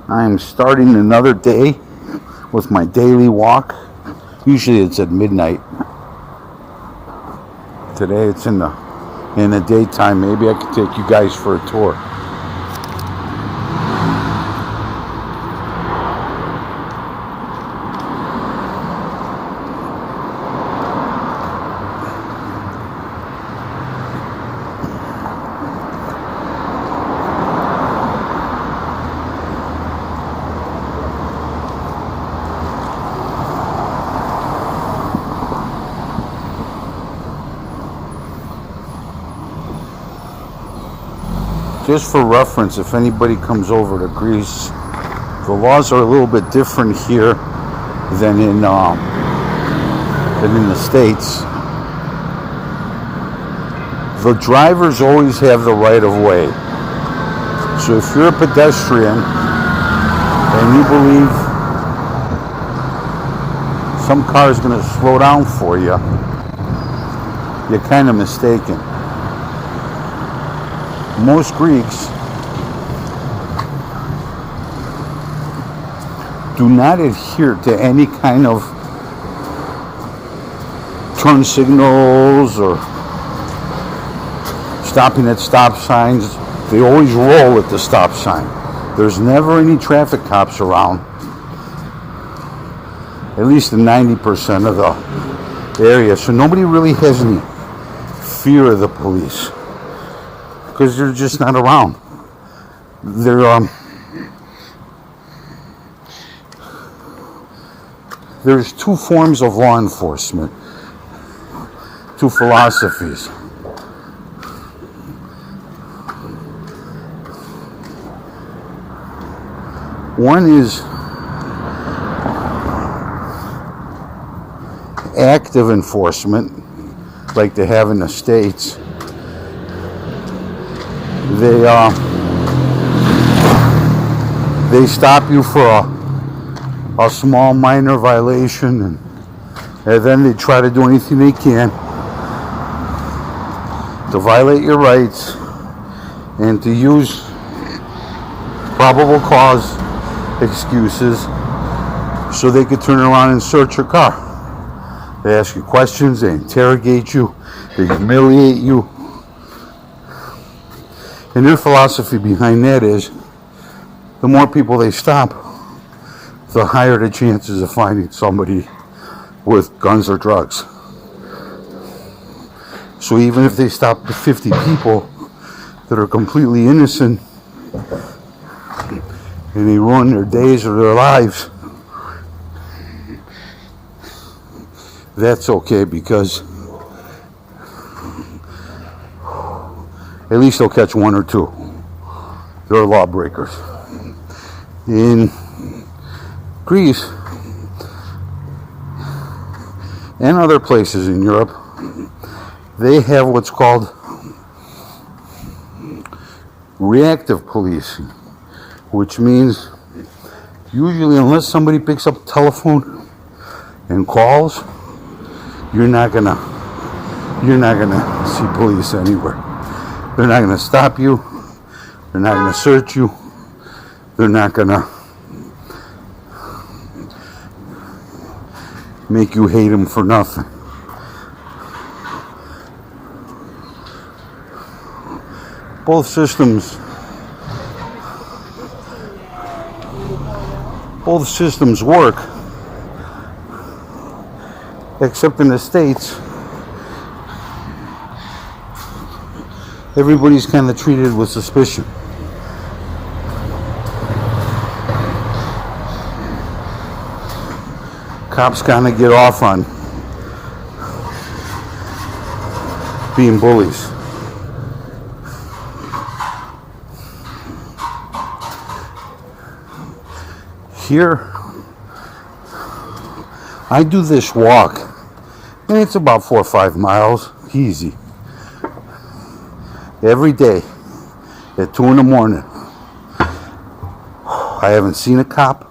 I am starting another day with my daily walk. Usually it's at midnight. Today it's in the daytime. Maybe I could take you guys for a tour. Just for reference, if anybody comes over to Greece, the laws are a little bit different here than in the States. The drivers always have the right of way. So if you're a pedestrian and you believe some car is going to slow down for you, you're kind of mistaken. Most Greeks do not adhere to any kind of turn signals or stopping at stop signs. They always roll at the stop sign. There's never any traffic cops around, at least in 90% of the area. So nobody really has any fear of the police, because they're just not around. There's two forms of law enforcement, two philosophies. One is active enforcement, like they have in the States. They stop you for a small minor violation, and then they try to do anything they can to violate your rights and to use probable cause excuses so they could turn around and search your car. They ask you questions, they interrogate you, they humiliate you. And their philosophy behind that is, the more people they stop, the higher the chances of finding somebody with guns or drugs. So even if they stop 50 people that are completely innocent and they ruin their days or their lives, that's okay, because at least they'll catch one or two. They're lawbreakers. In Greece and other places in Europe, they have what's called reactive policing, which means usually, unless somebody picks up the telephone and calls, you're not gonna see police anywhere. They're not going to stop you. They're not going to search you. They're not going to make you hate them for nothing. Both systems work, except in the States, everybody's kind of treated with suspicion. Cops kind of get off on being bullies. Here, I do this walk, and it's about 4 or 5 miles, easy. Every day at 2 in the morning. I haven't seen a cop.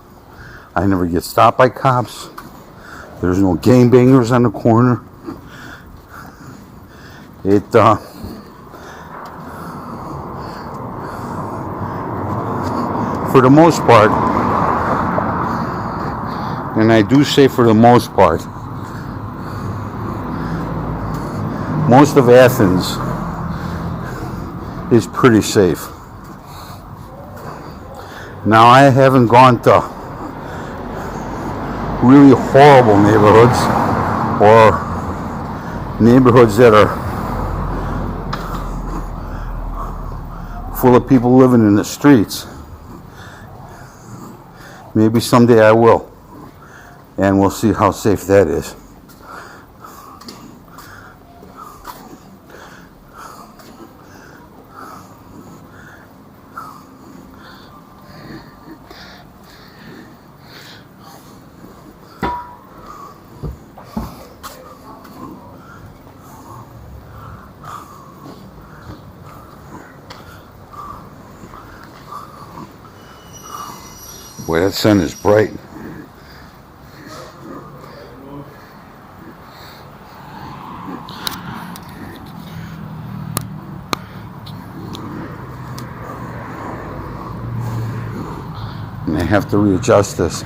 I never get stopped by cops. There's no gangbangers on the corner. For the most part, And I do say for the most part, most of Athens is pretty safe. Now, I haven't gone to really horrible neighborhoods or neighborhoods that are full of people living in the streets. Maybe someday I will, and we'll see how safe that is. Boy, that sun is bright. And I have to readjust this.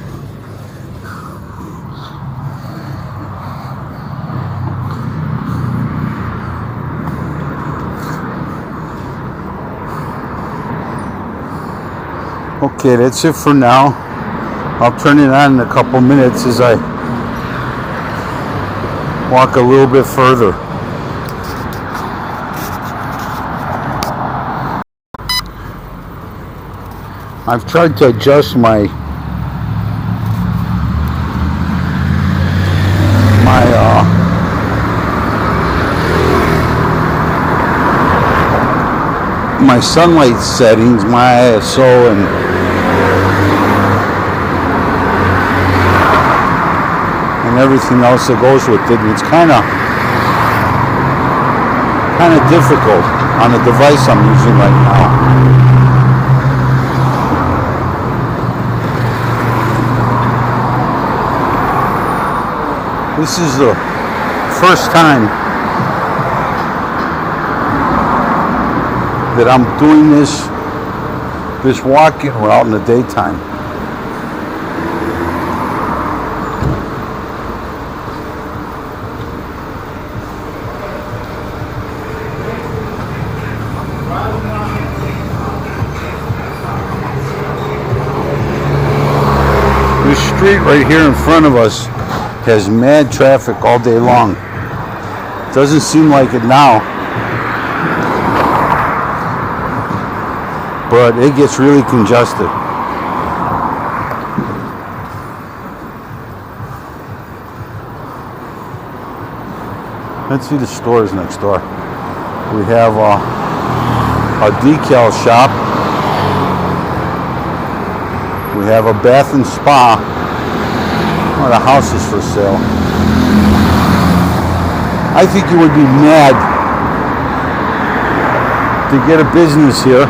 Okay, that's it for now. I'll turn it on in a couple minutes as I walk a little bit further. I've tried to adjust my sunlight settings, my ISO, and everything else that goes with it. And it's kind of difficult on the device I'm using right now. This is the first time that I'm doing this walking route in the daytime. This street right here in front of us has mad traffic all day long. Doesn't seem like it now, but it gets really congested. Let's see the stores next door. We have a decal shop. We have a bath and spa. Oh, the house is for sale. I think you would be mad to get a business here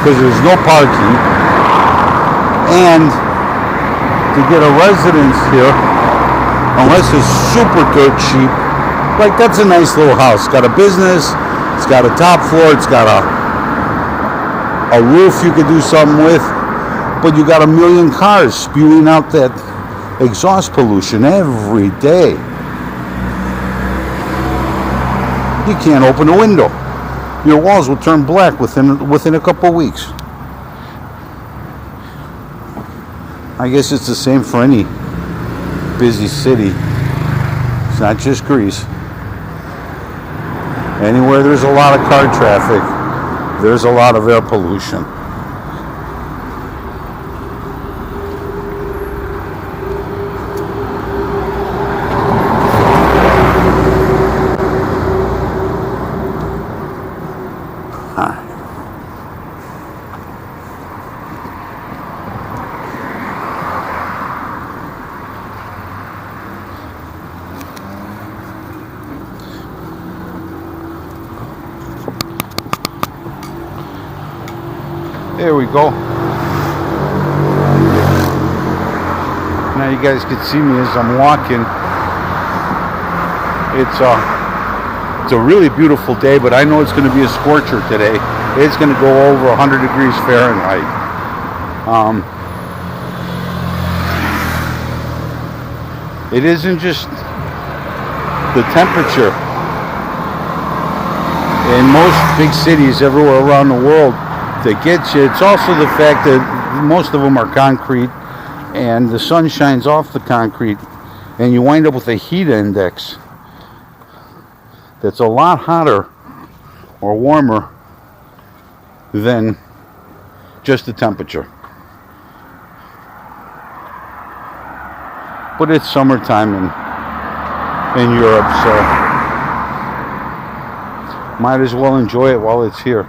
because there's no parking, and to get a residence here, unless it's super dirt cheap. Like, that's a nice little house. It's got a business, it's got a top floor, it's got a roof you could do something with, but you got a million cars spewing out that exhaust pollution every day. You can't open a window. Your walls will turn black within a couple of weeks. I guess it's the same for any busy city. It's not just Greece. Anywhere there's a lot of car traffic, there's a lot of air pollution. There we go. Now you guys can see me as I'm walking. It's a really beautiful day, but I know it's going to be a scorcher today. It's going to go over 100 degrees Fahrenheit. It isn't just the temperature. In most big cities everywhere around the world that gets you, it's also the fact that most of them are concrete and the sun shines off the concrete and you wind up with a heat index that's a lot hotter or warmer than just the temperature. But it's summertime in Europe, so might as well enjoy it while it's here.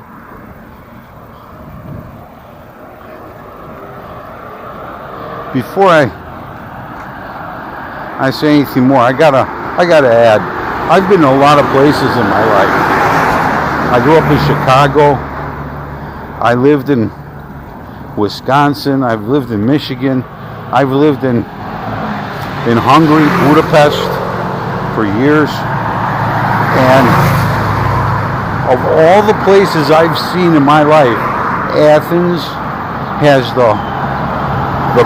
Before I say anything more, I gotta add, I've been to a lot of places in my life. I grew up in Chicago. I lived in Wisconsin. I've lived in Michigan. I've lived in Hungary, Budapest, for years. And of all the places I've seen in my life, Athens has the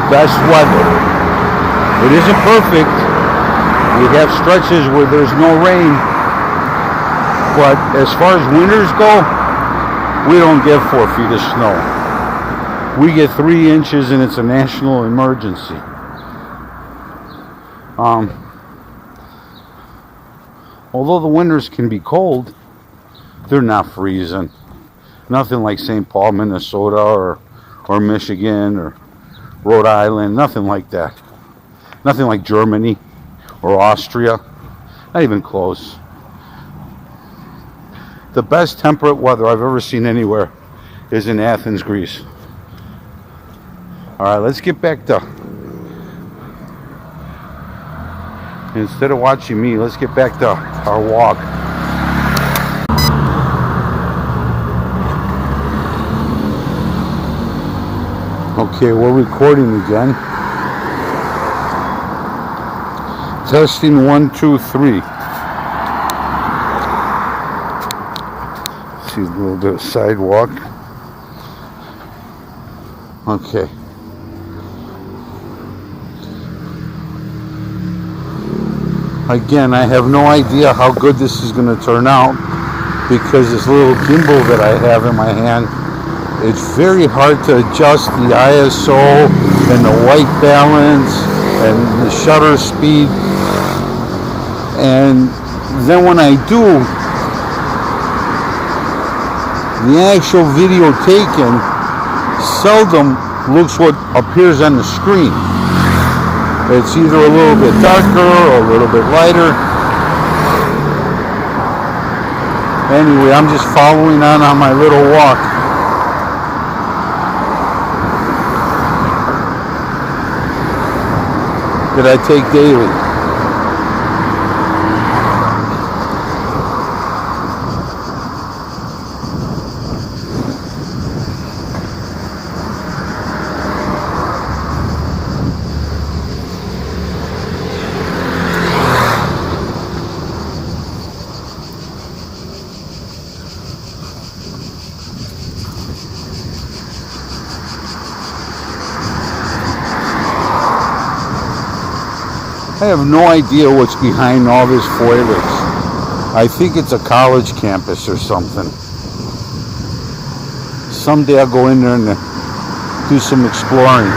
best weather. It isn't perfect. We have stretches where there's no rain. But as far as winters go, we don't get 4 feet of snow. We get 3 inches and it's a national emergency. Although the winters can be cold, they're not freezing. Nothing like St. Paul, Minnesota, or Michigan, or Rhode Island. Nothing like that. Nothing like Germany or Austria. Not even close. The best temperate weather I've ever seen anywhere is in Athens, Greece. Alright, let's get back to... Instead of watching me, let's get back to our walk. Okay, we're recording again. Testing 1, 2, 3. See a little bit of sidewalk. Okay. Again, I have no idea how good this is going to turn out because this little gimbal that I have in my hand, it's very hard to adjust the ISO and the white balance and the shutter speed. And then when I do, the actual video taken seldom looks what appears on the screen. It's either a little bit darker or a little bit lighter. Anyway, I'm just following on my little walk. That I take daily. I have no idea what's behind all this foliage. I think it's a college campus or something. Someday I'll go in there and do some exploring.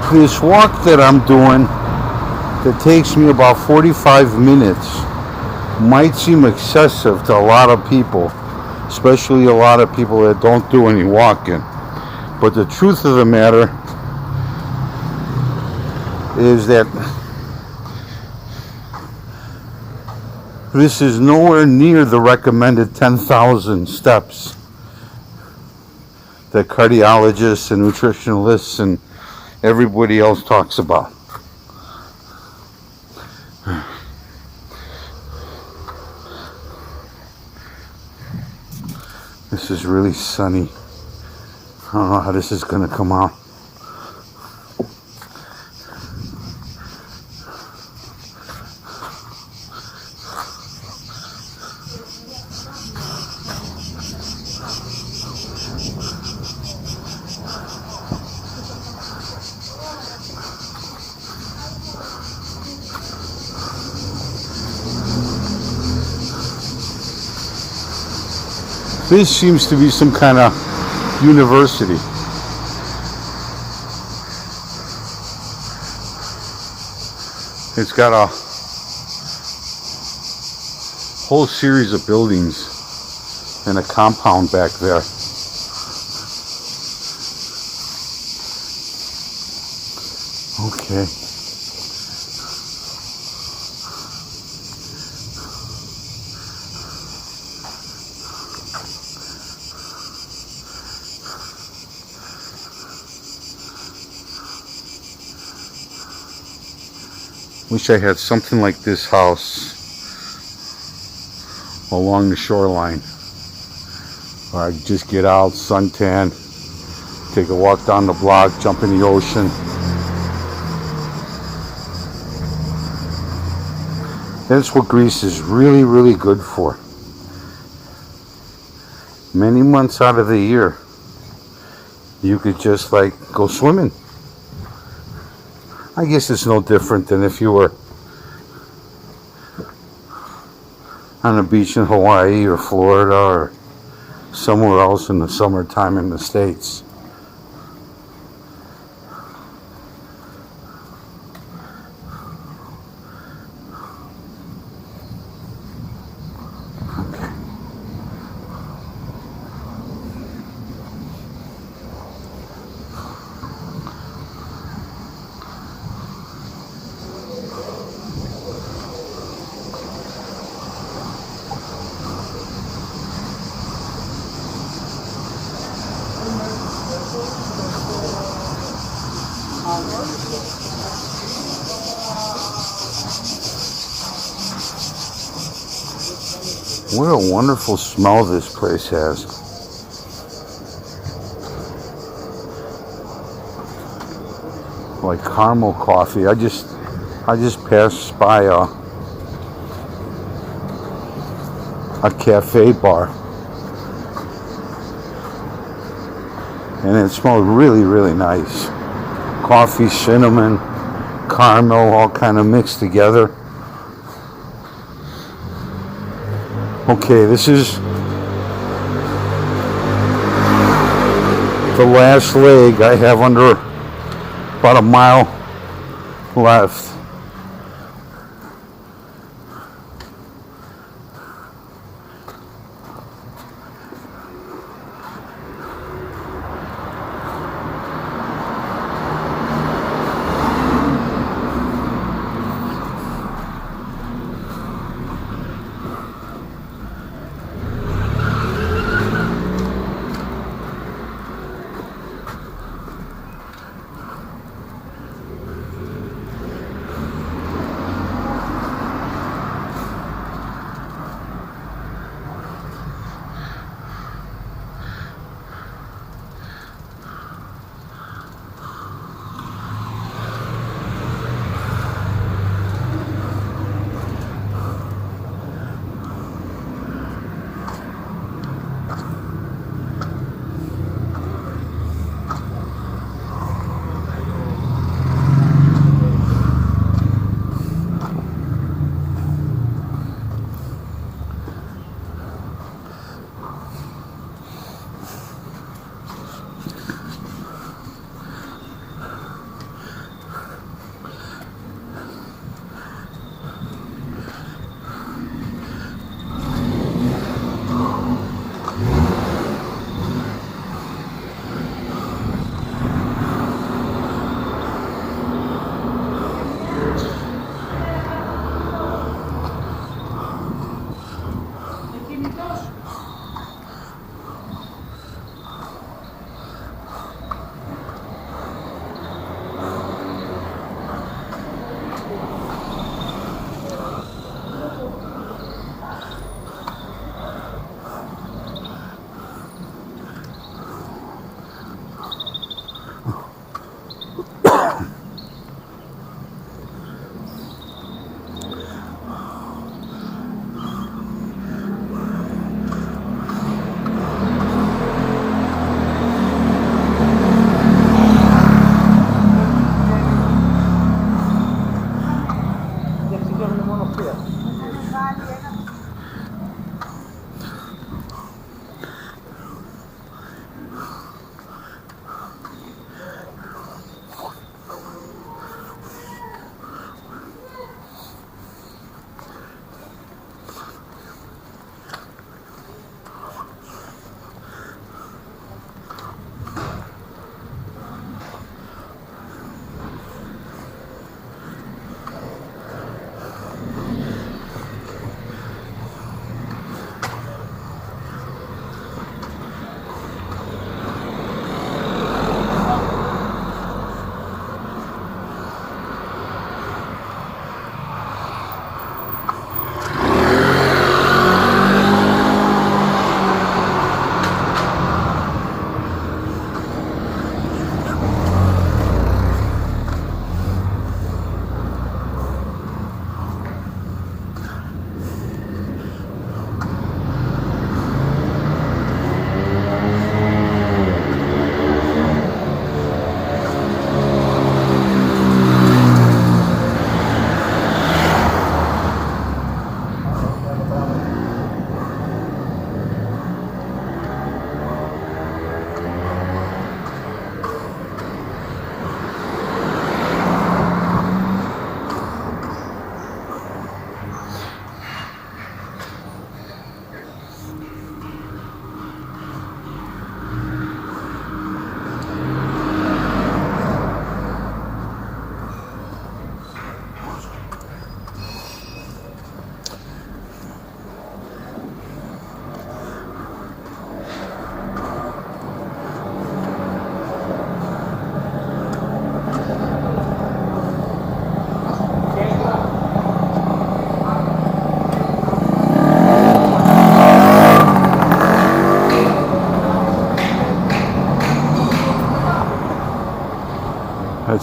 This walk that I'm doing that takes me about 45 minutes might seem excessive to a lot of people, especially a lot of people that don't do any walking. But the truth of the matter is that this is nowhere near the recommended 10,000 steps that cardiologists and nutritionalists and everybody else talks about. This is really sunny. I don't know how this is going to come out. This seems to be some kind of university. It's got a whole series of buildings and a compound back there. Okay. Wish I had something like this house along the shoreline, where I could just get out, suntan, take a walk down the block, jump in the ocean. That's what Greece is really, really good for. Many months out of the year, you could just like go swimming. I guess it's no different than if you were on a beach in Hawaii or Florida or somewhere else in the summertime in the States. What a wonderful smell this place has. Like caramel coffee. I just passed by a cafe bar, and it smelled really, really nice. Coffee, cinnamon, caramel, all kind of mixed together. Okay, this is the last leg. I have under about a mile left.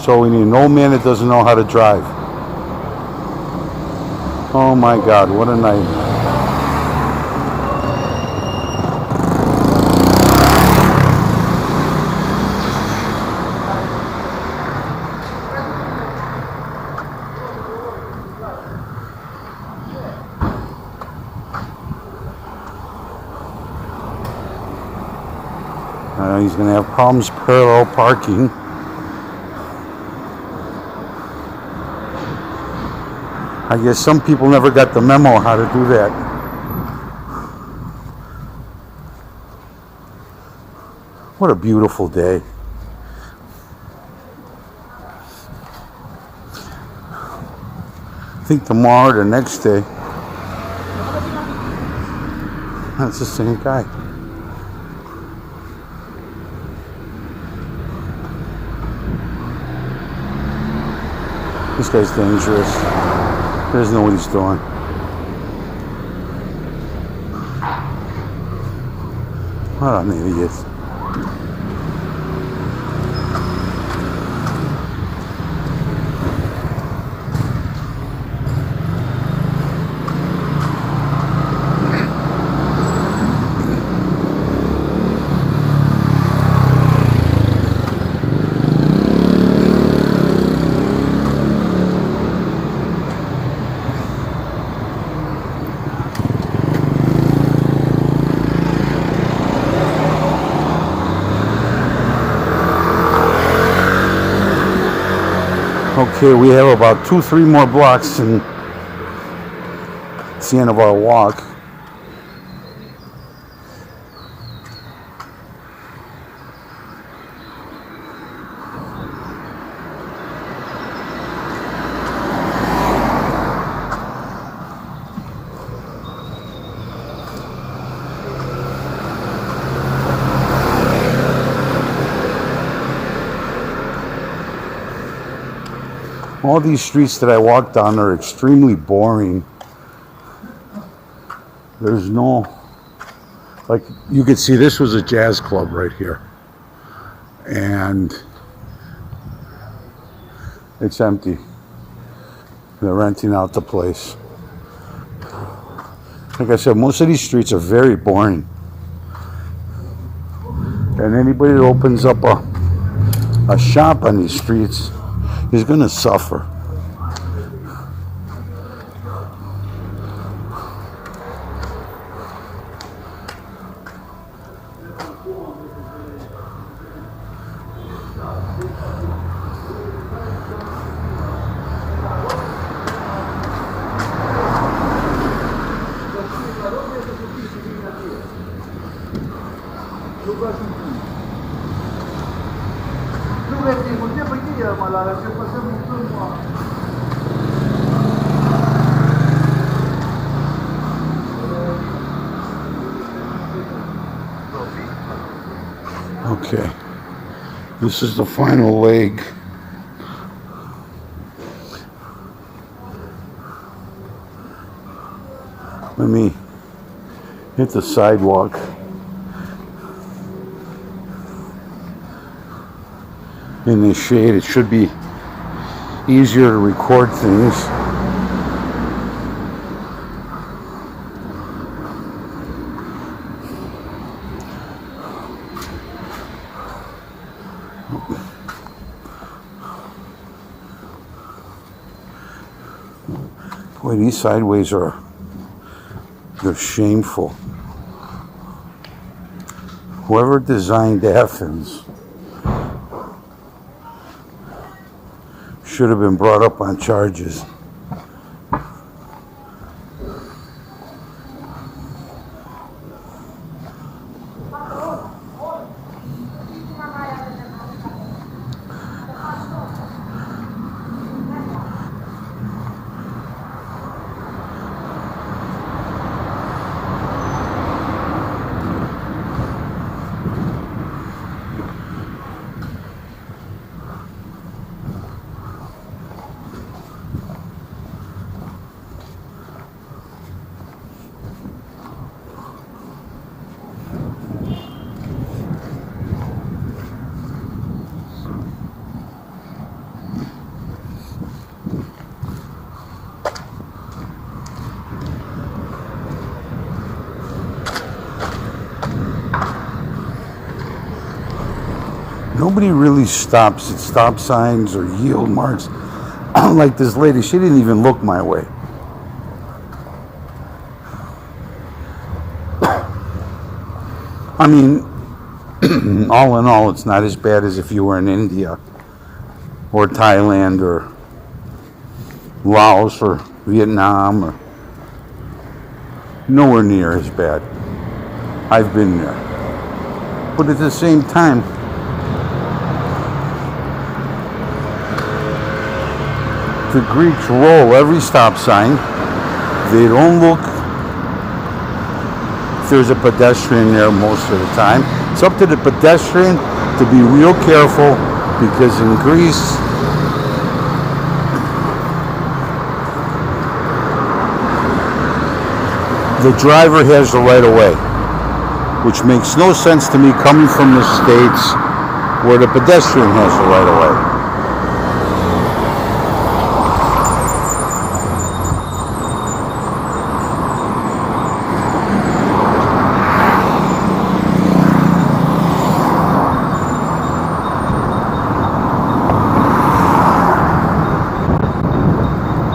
So we need an old man that doesn't know how to drive. Oh my God, what a night. He's going to have problems parallel parking. I guess some people never got the memo how to do that. What a beautiful day. I think tomorrow or the next day. That's the same guy. This guy's dangerous. He doesn't know what he's doing. What an idiot. Okay, we have about 2-3 more blocks and it's the end of our walk. All these streets that I walk down are extremely boring. There's no, like, you could see this was a jazz club right here. And it's empty. They're renting out the place. Like I said, most of these streets are very boring. And anybody that opens up a shop on these streets is going to suffer. Okay, this is the final leg. Let me hit the sidewalk. In the shade, it should be easier to record things. Boy, these sideways they're shameful. Whoever designed Athens should have been brought up on charges. Nobody really stops at stop signs or yield marks. Like this lady, she didn't even look my way. I mean, all in all, it's not as bad as if you were in India or Thailand or Laos or Vietnam, or nowhere near as bad. I've been there. But at the same time, the Greeks roll every stop sign. They don't look if there's a pedestrian there most of the time. It's up to the pedestrian to be real careful, because in Greece, the driver has the right of way, which makes no sense to me coming from the States where the pedestrian has the right of way.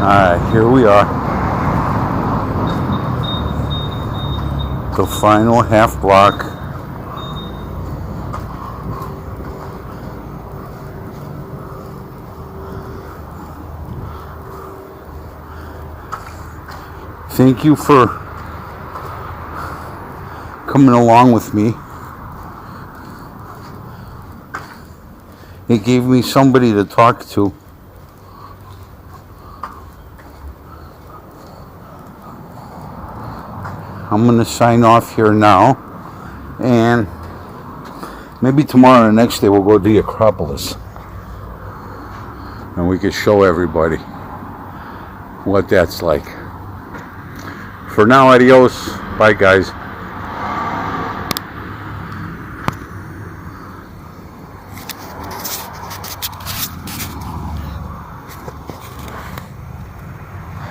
Alright, here we are. The final half block. Thank you for coming along with me. It gave me somebody to talk to. I'm going to sign off here now, and maybe tomorrow or the next day we'll go to the Acropolis and we can show everybody what that's like. For now, adios. Bye, guys.